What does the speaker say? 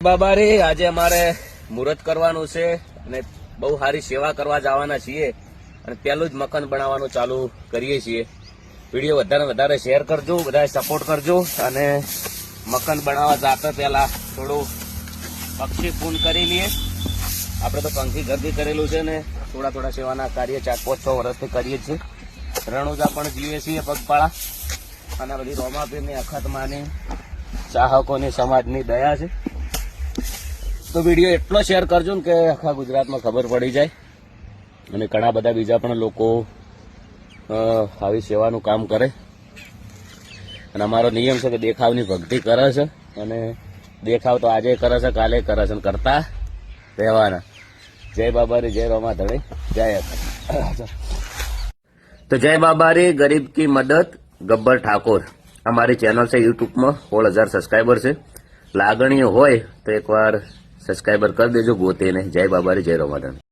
બાબા રે, આજે અમારે મુહૂર્ત કરવાનું છે અને બહુ સારી સેવા કરવા જવાના છીએ અને પેલું જ મકાન બનાવવાનું ચાલુ કરીએ છીએ. વિડીયો વધારે વધારે શેર કરજો, બધા સપોર્ટ કરજો અને મકાન બનાવવા જતા પહેલા થોડું પક્ષી પૂન કરી લઈએ. આપણે તો પંખી ઘરથી કરેલું છે ને થોડા થોડા સેવાના કાર્ય 4-5-6 વર્ષથી કરીએ છીએ. રણુજા પણ જીવે છીએ પગપાળા અને બધી રોમાપીરની અખતમાની ચાહકોની સમાજની દયા છે. તો વિડીયો એટલો શેર કરજો ને કે આખા ગુજરાતમાં ખબર પડી જાય અને ઘણા બધા બીજા પણ લોકો આવી સેવાનું કામ કરે. અને અમારો નિયમ છે કે દેખાવની ભક્તિ કરે છે અને દેખાવ તો આજે કરે છે, કાલે કરે છે અને કરતા રહેવાના. જય બાબારી, જય રોમાધણી, જય તો જય બાબારી. ગરીબ કી મદદ, ગબ્બર ઠાકોર. અમારી ચેનલ છે યુટ્યુબમાં 16,000 સબસ્ક્રાઈબર છે. લાગણીઓ હોય તો એકવાર સબસ્ક્રાઈબર કરી દેજો, ગોતે નહીં. જય બાબારી, જય રોમાધણી.